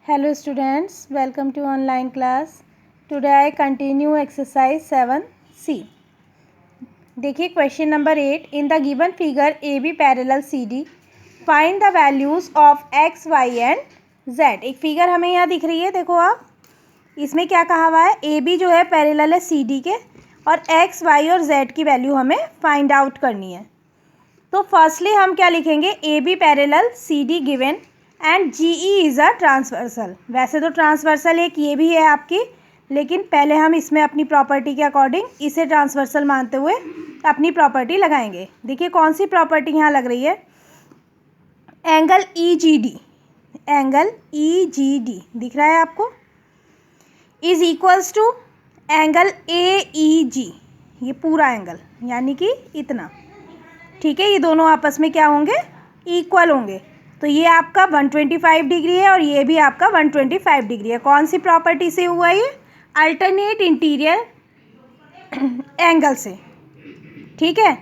Hello students, welcome to online class. Today I continue exercise 7C. देखिए question number 8. In the given figure AB parallel CD, find the values of x, y and z. एक figure हमें यहाँ दिख रही है, देखो आप. इसमें क्या कहा हुआ है, AB जो है पैरेलल है CD के और x, y और z की वैल्यू हमें फाइंड आउट करनी है. तो फर्स्टली हम क्या लिखेंगे, AB parallel CD given and GE is a transversal. वैसे तो ट्रांसवर्सल एक ये भी है आपकी, लेकिन पहले हम इसमें अपनी प्रॉपर्टी के अकॉर्डिंग इसे ट्रांसवर्सल मानते हुए अपनी प्रॉपर्टी लगाएंगे. देखिए कौन सी प्रॉपर्टी यहाँ लग रही है, एंगल EGD, एंगल EGD दिख रहा है आपको, is equals to angle AEG. ये पूरा एंगल यानी कि इतना, ठीक है. ये दोनों आपस में क्या होंगे, इक्वल होंगे. तो ये आपका 125 डिग्री है और ये भी आपका 125 डिग्री है. कौन सी प्रॉपर्टी से हुआ ये, अल्टरनेट इंटीरियर एंगल से, ठीक है.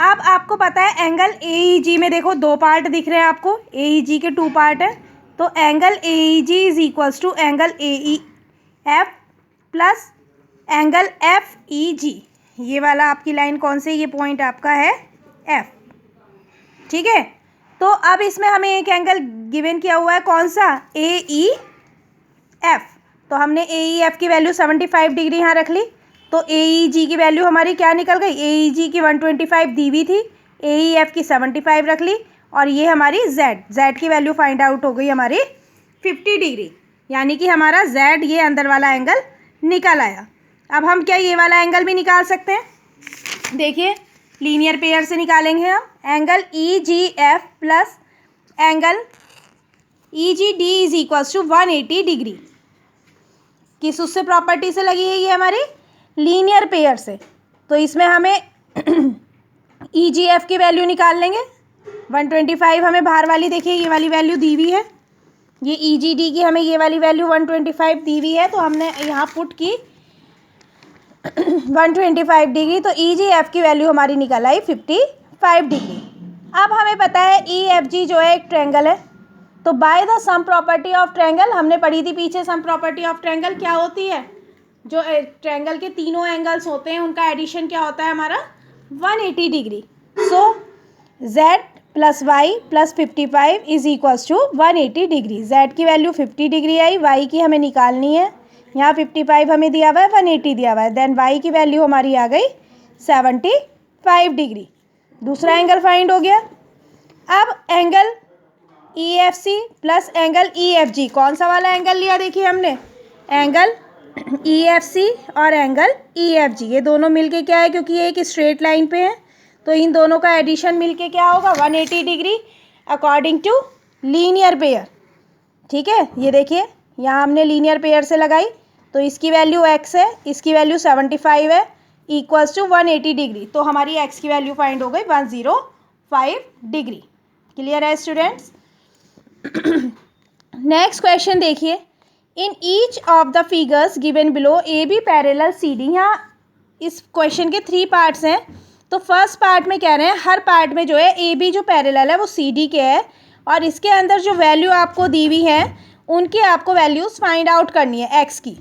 अब आपको पता है एंगल AEG में देखो दो पार्ट दिख रहे हैं आपको, AEG के 2 पार्ट है. तो angle AEG is equals to angle AEF plus angle FEG. ये वाला आपकी लाइन कौन से, ये पॉइंट आपका है F, ठीक है. तो अब इसमें हमें एक एंगल गिवन किया हुआ है, कौन सा, AEF. तो हमने AEF की वैल्यू 75 डिग्री यहाँ रख ली. तो AEG की वैल्यू हमारी क्या निकल गई, AEG की 125 दी हुई थी, AEF की 75 रख ली और ये हमारी Z की वैल्यू फाइंड आउट हो गई हमारी 50 डिग्री. यानी कि हमारा Z ये अंदर वाला एंगल निकल आया. अब हम क्या ये वाला एंगल भी निकाल सकते हैं, देखिए लीनियर पेयर से निकालेंगे हम. Angle EGF plus angle EGD is equals to 180 degree. किस उससे प्रॉपर्टी से लगी है, ये हमारी लीनियर पेयर से. तो इसमें हमें EGF की वैल्यू निकाल लेंगे. 125 हमें बाहर वाली, देखिए ये वाली वैल्यू दी हुई है, ये EGD की हमें ये वाली वैल्यू 125 दी हुई है. तो हमने यहाँ पुट की 125 डिग्री. तो EGF की वैल्यू हमारी निकल आई 55 डिग्री. अब हमें पता है EFG जो है एक ट्रायंगल है. तो by the sum property of triangle, हमने पढ़ी थी पीछे सम प्रॉपर्टी ऑफ ट्रायंगल क्या होती है, जो ट्रायंगल के तीनों एंगल्स होते हैं उनका एडिशन क्या होता है हमारा 180 degree. So Z plus Y plus 55 is equals to 180 degree. Z की वैल्यू 50 डिग्री आई, Y की हमें निकालनी है. यहाँ 55 हमें दिया हुआ है, 180 दिया हुआ है. देन Y की वैल्यू हमारी आ गई 75 डिग्री. दूसरा एंगल फाइंड हो गया. अब angle EFC plus angle EFG, कौन सा वाला एंगल लिया, देखिए हमने एंगल EFC और एंगल EFG, ये दोनों मिलके क्या है, क्योंकि ये एक स्ट्रेट लाइन पे है तो इन दोनों का एडिशन मिलके क्या होगा 180 degree according to linear pair, ठीक है. ये देखिए यहाँ हमने लीनियर पेयर से लगाई, तो इसकी वैल्यू x है, इसकी वैल्यू 75 है, इक्वल्स टू 180 डिग्री. तो हमारी x की वैल्यू फाइंड हो गई 105 डिग्री. क्लियर है स्टूडेंट्स. नेक्स्ट क्वेश्चन देखिए, in each of the figures given below AB parallel CD. यहाँ इस क्वेश्चन के 3 पार्ट्स हैं. तो फर्स्ट पार्ट में कह रहे हैं हर पार्ट में जो है AB जो पैरेलल है वो CD के है और इसके अंदर जो वैल्यू आपको दी हुई है उनकी आपको वैल्यूज़ फाइंड आउट करनी है x की.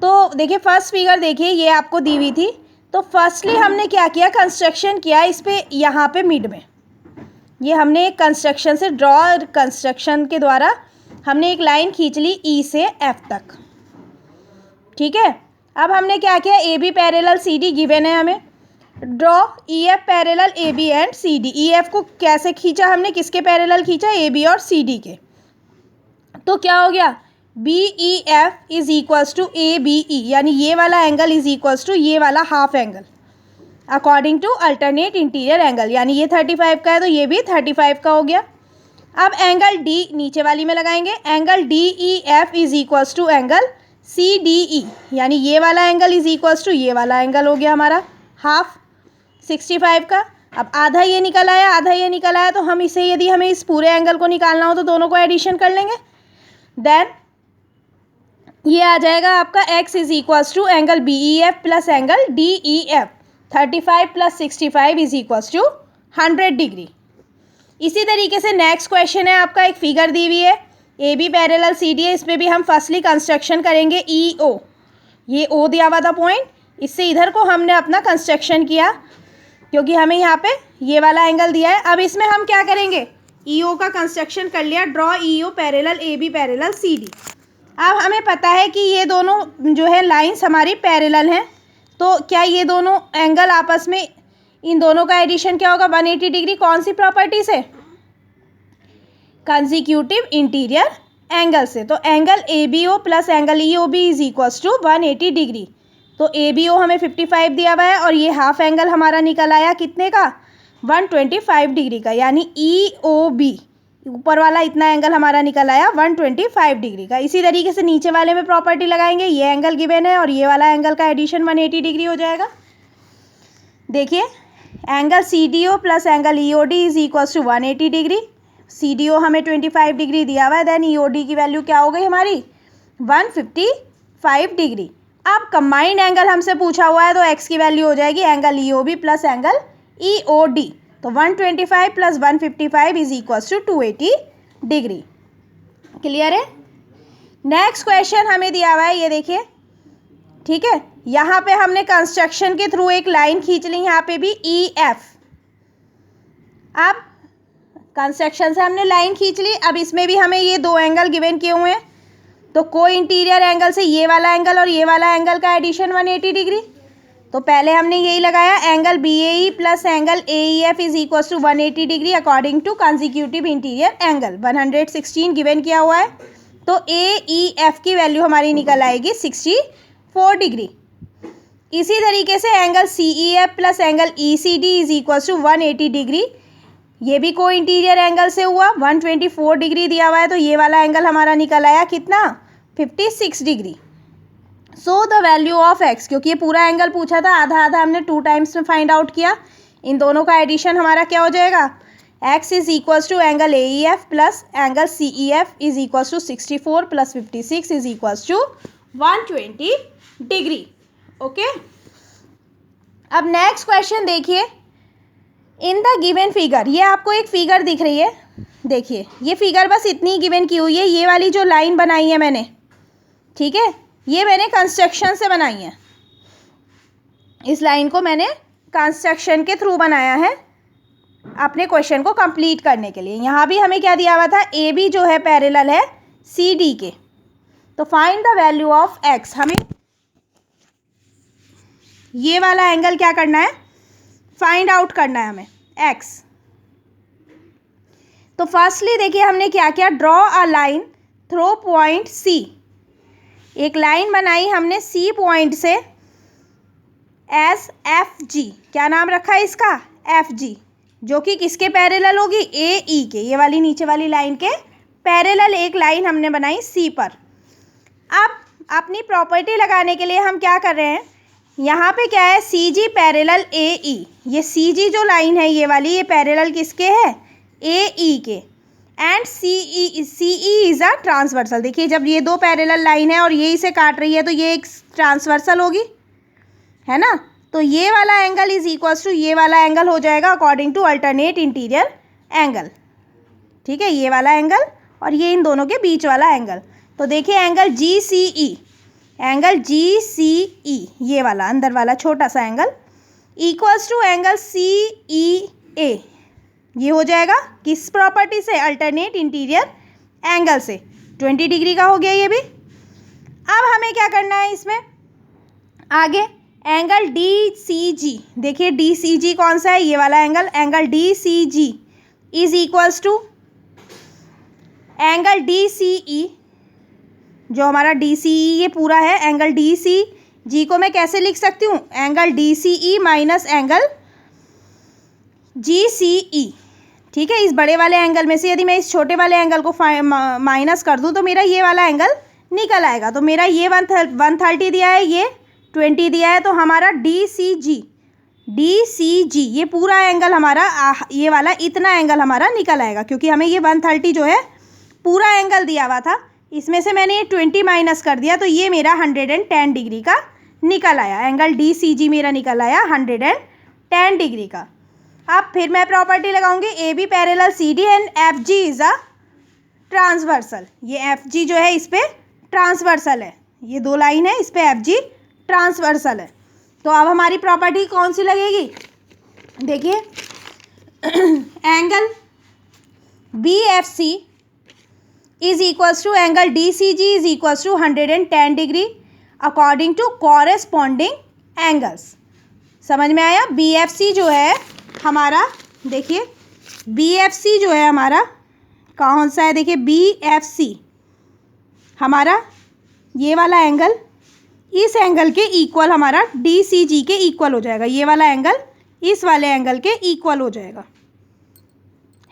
तो देखिए फर्स्ट फिगर देखिए ये आपको दी हुई थी. तो फर्स्टली हमने क्या किया, कंस्ट्रक्शन किया इस पे, यहाँ पे मिड में ये हमने एक कंस्ट्रक्शन से कंस्ट्रक्शन के द्वारा हमने एक लाइन खींच ली E से F तक, ठीक है. अब हमने क्या किया, AB पैरेलल CD गिवन है हमें, draw EF parallel AB and CD. EF को कैसे खींचा हमने, किसके पैरेलल खींचा, AB और CD के. तो क्या हो गया, BEF is equals to ABE, यानी ये वाला एंगल इज इक्वल्स टू ये वाला half angle according to alternate interior angle. यानी ये 35 का है तो ये भी 35 का हो गया. अब एंगल D नीचे वाली में लगाएंगे, angle DEF is equals to angle CDE, यानी ये वाला एंगल इज इक्वल्स टू ये वाला एंगल हो गया हमारा हाफ 65 का. अब आधा ये निकल आया, आधा ये निकल आया, तो हम इसे यदि हमें इस पूरे एंगल को निकालना हो तो दोनों को एडिशन कर लेंगे. देन ये आ जाएगा आपका x is equals to angle BEF plus angle DEF. 35 plus 65 is equals to 100 degree. इसी तरीके से नेक्स्ट क्वेश्चन है आपका, एक फिगर दी हुई है, A B parallel C D है, इस पर भी हम फर्स्टली कंस्ट्रक्शन करेंगे ई ओ, ये ओ दिया हुआ था पॉइंट, इससे इधर को हमने अपना कंस्ट्रक्शन किया क्योंकि हमें यहाँ पे ये वाला एंगल दिया है। अब इसमें हम क्या करेंगे, ई ओ का कंस्ट्रक्शन कर लिया, draw E O parallel A B parallel C D. अब हमें पता है कि ये दोनों जो है लाइंस हमारी पैरेलल हैं, तो क्या ये दोनों एंगल आपस में, इन दोनों का एडिशन क्या होगा 180 डिग्री, कौन सी प्रॉपर्टी से, कंसेक्यूटिव इंटीरियर एंगल से। तो angle A B O plus angle E O B is equals to 180 degree. तो ए बी ओ हमें 55 दिया हुआ है और ये हाफ एंगल हमारा निकल आया कितने का, 125 डिग्री का, यानी ई ओ बी ऊपर वाला इतना एंगल हमारा निकल आया 125 डिग्री का। इसी तरीके से नीचे वाले में प्रॉपर्टी लगाएंगे, ये एंगल गिवन है और ये वाला एंगल का एडिशन 180 डिग्री हो जाएगा। देखिए angle C D O plus angle E O D is equals to 180 degree. C D O हमें 25 डिग्री दिया हुआ है, देन ई ओ डी की वैल्यू क्या हो गई हमारी 155 डिग्री। अब कंबाइंड एंगल हमसे पूछा हुआ है तो एक्स की वैल्यू हो जाएगी angle E O B plus angle E O D. तो 125 plus 155 is equals to 280 degree. Clear है। नेक्स्ट क्वेश्चन हमें दिया हुआ है, ये देखिए, ठीक है, यहाँ पे हमने कंस्ट्रक्शन के थ्रू एक लाइन खींच ली, यहाँ पे भी ई एफ। अब कंस्ट्रक्शन से हमने लाइन खींच ली, अब इसमें भी हमें ये दो एंगल गिवन किए हुए हैं, तो को इंटीरियर एंगल से ये वाला एंगल और ये वाला एंगल का एडिशन 180 डिग्री। तो पहले हमने यही लगाया, angle B A E plus angle A E F is equal to 180 degree according to consecutive interior angle. 116 given किया हुआ है, तो ए ई एफ की वैल्यू हमारी निकल आएगी 64 डिग्री। इसी तरीके से angle C E F plus angle E C D is equal to 180 degree, ये भी को इंटीरियर एंगल से हुआ, 124 डिग्री दिया हुआ है, तो ये वाला एंगल हमारा निकल आया कितना 56 degree. So the value of x, क्योंकि ये पूरा एंगल पूछा था, आधा आधा हमने 2 टाइम्स में फाइंड आउट किया, इन दोनों का एडिशन हमारा क्या हो जाएगा, X is equals to angle A E F plus angle C E F is equals to 64 plus 56 is equals to 120 degree. Okay, अब नेक्स्ट क्वेश्चन देखिए, इन द गिवन फिगर, ये आपको एक फिगर दिख रही है, देखिए ये फिगर बस इतनी गिवन की हुई है, ये वाली जो लाइन बनाई है मैंने, ठीक है, ये मैंने कंस्ट्रक्शन से बनाई है, इस लाइन को मैंने कंस्ट्रक्शन के थ्रू बनाया है अपने क्वेश्चन को कंप्लीट करने के लिए। यहाँ भी हमें क्या दिया हुआ था, ए बी जो है पैरेलल है सी डी के, तो find the value of x, हमें ये वाला एंगल क्या करना है, फाइंड आउट करना है हमें एक्स। तो फर्स्टली देखिए हमने क्या किया, draw a line through point C, एक लाइन बनाई हमने सी पॉइंट से एस एफ जी, क्या नाम रखा है इसका, एफ जी, जो कि किसके पैरेलल होगी, ए ई के, ये वाली नीचे वाली लाइन के पैरेलल एक लाइन हमने बनाई सी पर। अब अपनी प्रॉपर्टी लगाने के लिए हम क्या कर रहे हैं, यहाँ पे क्या है, सी जी पैरेलल ए ई, ये सी जी जो लाइन है ये वाली, ये पैरेलल किसके है, ए ई के, and C E is a transversal. देखिए जब ये दो पैरेलल लाइन है और ये इसे काट रही है तो ये एक ट्रांसवर्सल होगी, है ना, तो ये वाला एंगल इज इक्वल्स टू ये वाला एंगल हो जाएगा according to alternate interior angle, ठीक है, ये वाला एंगल और ये इन दोनों के बीच वाला एंगल। तो देखिए एंगल जी सी ई, एंगल जी सी ई, ये वाला अंदर वाला छोटा सा angle equals to angle C E A, ये हो जाएगा किस प्रॉपर्टी से, अल्टरनेट इंटीरियर एंगल से, 20 डिग्री का हो गया ये भी। अब हमें क्या करना है इसमें आगे, एंगल डी सी जी, देखिए डी सी जी कौन सा है, ये वाला angle, angle D C G is equals to angle D C E, जो हमारा डी सी ई ये पूरा है, एंगल डी सी जी को मैं कैसे लिख सकती हूँ, angle D C E minus angle G सी ई, ठीक है, इस बड़े वाले एंगल में से यदि मैं इस छोटे वाले एंगल को माइनस कर दूं तो मेरा ये वाला एंगल निकल आएगा। तो मेरा ये 130 दिया है, ये 20 दिया है, तो हमारा डी सी जी ये पूरा एंगल हमारा, ये वाला इतना एंगल हमारा निकल आएगा, क्योंकि हमें ये 130 जो है पूरा एंगल दिया हुआ था, इसमें से मैंने ये 20 माइनस कर दिया, तो ये मेरा 110 डिग्री का निकल आया, एंगल डी सी जी मेरा निकल आया 110 डिग्री का। अब फिर मैं प्रॉपर्टी लगाऊंगी, A B parallel C D and F G is a transversal, ये एफ जी जो है इस पे ट्रांसवर्सल है, ये दो लाइन है इस पे एफ जी ट्रांसवर्सल है। तो अब हमारी प्रॉपर्टी कौन सी लगेगी, देखिए angle B F C is equals to angle D C G is equals to 110 degree according to corresponding angles. समझ में आया। बी एफ सी जो है हमारा, देखिए बी एफ सी जो है हमारा कौन सा है, देखिए बी एफ सी हमारा ये वाला एंगल इस एंगल के इक्वल हमारा डी सी जी के इक्वल हो जाएगा, ये वाला एंगल इस वाले एंगल के इक्वल हो जाएगा,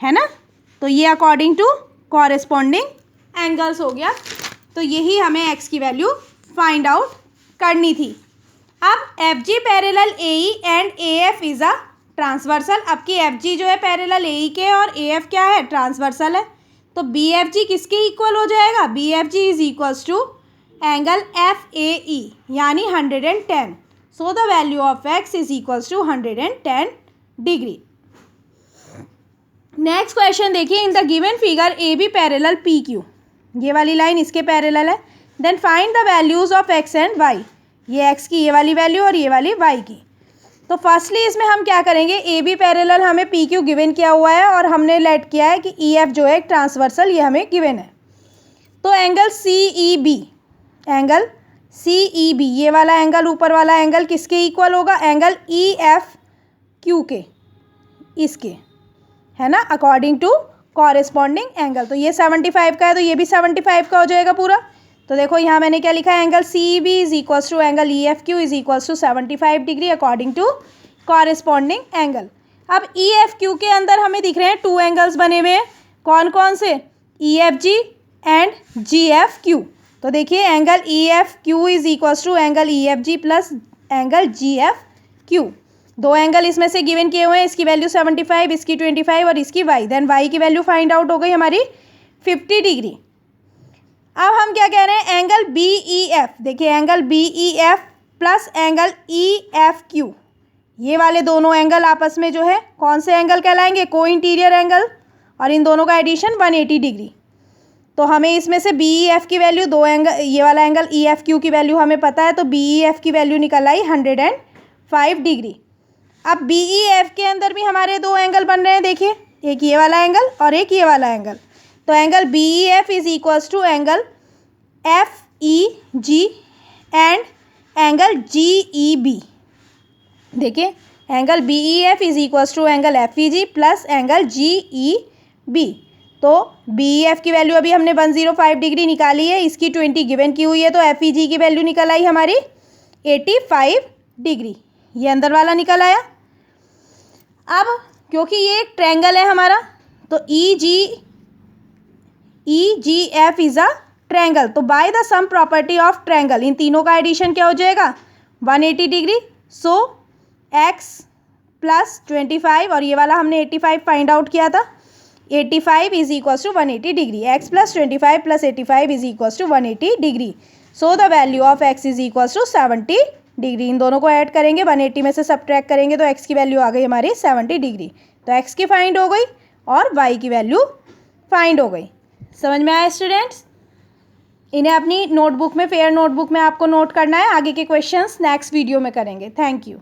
है ना। तो ये अकॉर्डिंग टू कॉरेस्पॉन्डिंग एंगल्स हो गया। तो यही हमें एक्स की वैल्यू फाइंड आउट करनी थी। अब F G parallel A E and A F is a transversal. अब की एफ जी जो है पैरेलल ए ई के और ए एफ क्या है, ट्रांसवर्सल है। तो बी एफ जी किसके इक्वल हो जाएगा, B F G is equals to angle F A E यानी 110। So the value of x is equals to 110 degree. Next question देखिए, in the given figure A B parallel P Q, ये वाली line इसके parallel है। Then find the values of X and Y, ये X की ये वाली value और ये वाली वाई की। तो फर्स्टली इसमें हम क्या करेंगे, ए बी पैरेलल हमें पी क्यू गिवन किया हुआ है और हमने लेट किया है कि ई एफ जो है एक ट्रांसवर्सल, ये हमें गिवन है। तो angle C E B, angle C E B ये वाला एंगल ऊपर वाला एंगल किसके इक्वल होगा, एंगल ई एफ क्यू के, इसके, है ना, अकॉर्डिंग टू कॉरेस्पॉन्डिंग एंगल। तो ये 75 का है तो ये भी 75 का हो जाएगा पूरा। तो देखो यहाँ मैंने क्या लिखा है, angle C B is equals to angle E F Q is equals to 75 degree according to corresponding angle. अब ई एफ क्यू के अंदर हमें दिख रहे हैं टू एंगल्स बने हुए हैं, कौन कौन से, E F G and G F Q. तो देखिए angle E F Q is equals to angle E F G plus angle G F Q. दो एंगल इसमें से गिवन किए हुए हैं, इसकी वैल्यू 75, इसकी 25 और इसकी वाई। देन वाई की वैल्यू फाइंड आउट हो गई हमारी 50 डिग्री। अब हम क्या कह रहे हैं, एंगल बी ई एफ, देखिए angle B E F plus angle E F Q, ये वाले दोनों एंगल आपस में जो है कौन से एंगल कहलाएंगे, को इंटीरियर एंगल, और इन दोनों का एडिशन 180 डिग्री। तो हमें इसमें से बी ई एफ की वैल्यू, दो एंगल ये वाला एंगल ई एफ क्यू की वैल्यू हमें पता है, तो बी ई एफ की वैल्यू निकल आई 105 डिग्री। अब बी ई एफ के अंदर भी हमारे दो एंगल बन रहे हैं, देखिए एक ये वाला एंगल और एक ये वाला एंगल। तो angle B E F is equals to angle F E G and angle G E B. देखिए angle B E F is equals to angle F E G plus angle G E B. तो B E F की value अभी हमने 105 degree निकाली है, इसकी 20 given की हुई है, तो एफ ई जी की वैल्यू निकल आई हमारी 85 डिग्री, ये अंदर वाला निकल आया। अब क्योंकि ये एक ट्रायंगल है हमारा, तो ई जी एफ इज़ अ ट्रायंगल, तो by the sum property of triangle in तीनों का एडिशन क्या हो जाएगा, 180 डिग्री। सो एक्स प्लस 25 और ये वाला हमने 85 फाइंड आउट किया था, 85 is equals to 180 degree. X plus 25 plus 85 is equals to 180 degree. So the value of x is equals to 70 degree. इन दोनों को ऐड करेंगे, 180 में से सब्ट्रैक्ट करेंगे तो एक्स की वैल्यू आ गई हमारी 70 डिग्री। तो एक्स की फाइंड हो गई और वाई की वैल्यू फाइंड हो गई। समझ में आया स्टूडेंट्स। इन्हें अपनी नोटबुक में, फेयर नोटबुक में आपको नोट करना है। आगे के क्वेश्चंस नेक्स्ट वीडियो में करेंगे। Thank you.